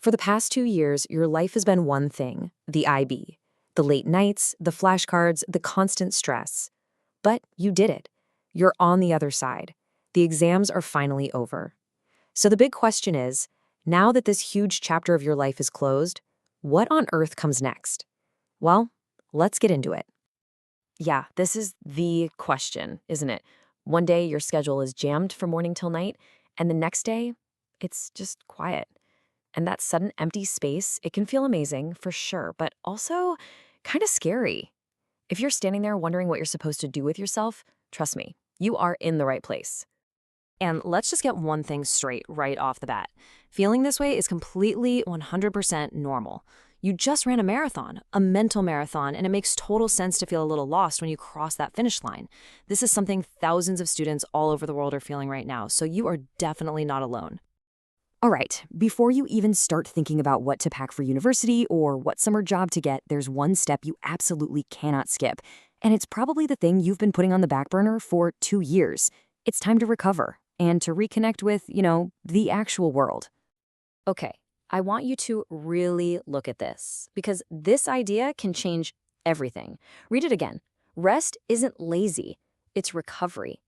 For the past 2 years, your life has been one thing, the IB. The late nights, the flashcards, the constant stress. But you did it. You're on the other side. The exams are finally over. So the big question is, now that this huge chapter of your life is closed, what on earth comes next? Well, let's get into it. Yeah, this is the question, isn't it? One day your schedule is jammed from morning till night, and the next day, it's just quiet. And that sudden empty space, it can feel amazing for sure, but also kind of scary. If you're standing there wondering what you're supposed to do with yourself, trust me, you are in the right place. And let's just get one thing straight right off the bat. Feeling this way is completely 100% normal. You just ran a mental marathon, and it makes total sense to feel a little lost when you cross that finish line. This is something thousands of students all over the world are feeling right now, so you are definitely not alone. All right, before you even start thinking about what to pack for university or what summer job to get, there's one step you absolutely cannot skip. And it's probably the thing you've been putting on the back burner for 2 years. It's time to recover and to reconnect with, the actual world. Okay, I want you to really look at this because this idea can change everything. Read it again. Rest isn't lazy, it's recovery.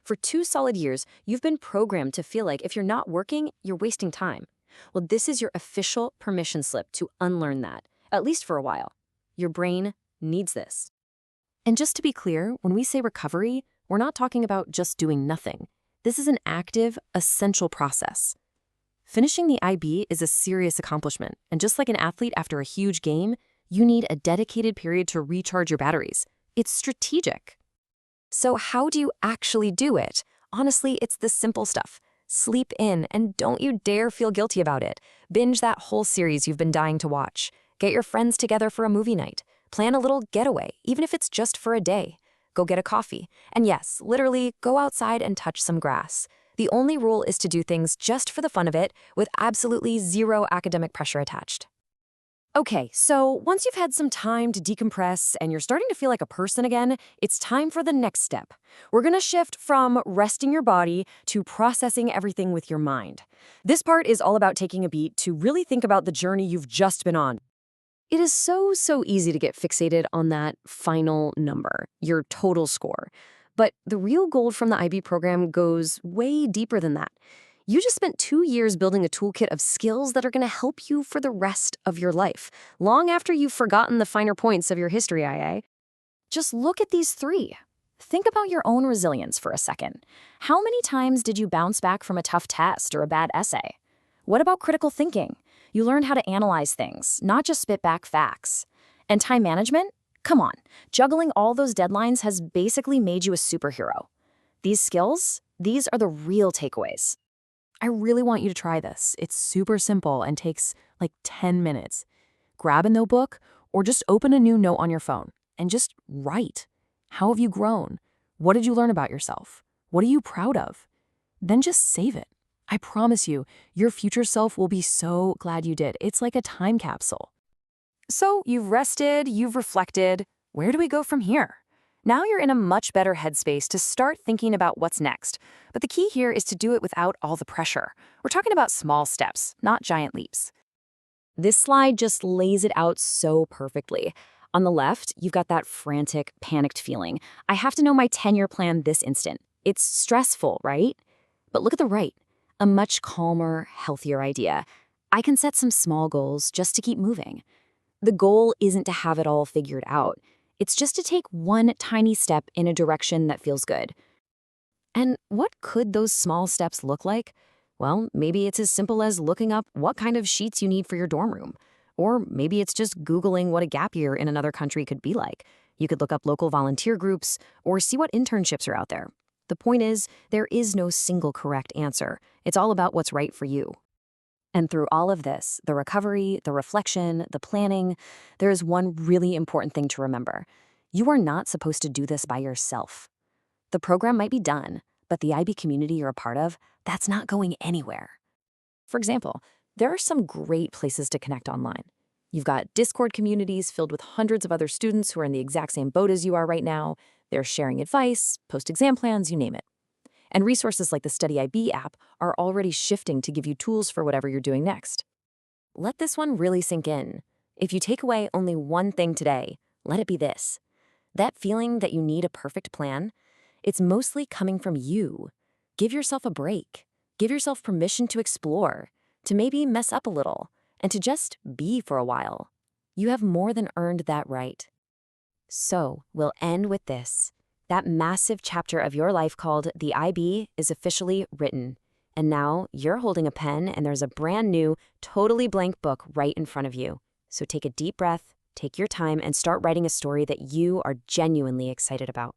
For 2 solid years, you've been programmed to feel like if you're not working, you're wasting time. Well, this is your official permission slip to unlearn that, at least for a while. Your brain needs this. And just to be clear, when we say recovery, we're not talking about just doing nothing. This is an active, essential process. Finishing the IB is a serious accomplishment, and just like an athlete after a huge game, you need a dedicated period to recharge your batteries. It's strategic. So how do you actually do it? Honestly, it's the simple stuff. Sleep in, and don't you dare feel guilty about it. Binge that whole series you've been dying to watch. Get your friends together for a movie night. Plan a little getaway, even if it's just for a day. Go get a coffee. And yes, literally, go outside and touch some grass. The only rule is to do things just for the fun of it, with absolutely zero academic pressure attached. Okay, so once you've had some time to decompress and you're starting to feel like a person again, it's time for the next step. We're going to shift from resting your body to processing everything with your mind. This part is all about taking a beat to really think about the journey you've just been on. It is so easy to get fixated on that final number, your total score. But the real gold from the IB program goes way deeper than that. You just spent 2 years building a toolkit of skills that are going to help you for the rest of your life, long after you've forgotten the finer points of your history IA. Just look at these three. Think about your own resilience for a second. How many times did you bounce back from a tough test or a bad essay? What about critical thinking? You learned how to analyze things, not just spit back facts. And time management? Come on, juggling all those deadlines has basically made you a superhero. These skills, these are the real takeaways. I really want you to try this. It's super simple and takes like 10 minutes. Grab a notebook or just open a new note on your phone and just write. How have you grown? What did you learn about yourself? What are you proud of? Then just save it. I promise you, your future self will be so glad you did. It's like a time capsule. So you've rested, you've reflected. Where do we go from here? Now you're in a much better headspace to start thinking about what's next. But the key here is to do it without all the pressure. We're talking about small steps, not giant leaps. This slide just lays it out so perfectly. On the left, you've got that frantic, panicked feeling. I have to know my 10-year plan this instant. It's stressful, right? But look at the right, a much calmer, healthier idea. I can set some small goals just to keep moving. The goal isn't to have it all figured out. It's just to take one tiny step in a direction that feels good. And what could those small steps look like? Well, maybe it's as simple as looking up what kind of sheets you need for your dorm room. Or maybe it's just Googling what a gap year in another country could be like. You could look up local volunteer groups or see what internships are out there. The point is, there is no single correct answer. It's all about what's right for you. And through all of this, the recovery, the reflection, the planning, there is one really important thing to remember. You are not supposed to do this by yourself. The program might be done, but the IB community you're a part of, that's not going anywhere. For example, there are some great places to connect online. You've got Discord communities filled with hundreds of other students who are in the exact same boat as you are right now. They're sharing advice, post-exam plans, you name it. And resources like the Study IB app are already shifting to give you tools for whatever you're doing next. Let this one really sink in. If you take away only one thing today, let it be this. That feeling that you need a perfect plan, it's mostly coming from you. Give yourself a break. Give yourself permission to explore, to maybe mess up a little, and to just be for a while. You have more than earned that right. So, we'll end with this. That massive chapter of your life called The IB is officially written. And now you're holding a pen and there's a brand new, totally blank book right in front of you. So take a deep breath, take your time, and start writing a story that you are genuinely excited about.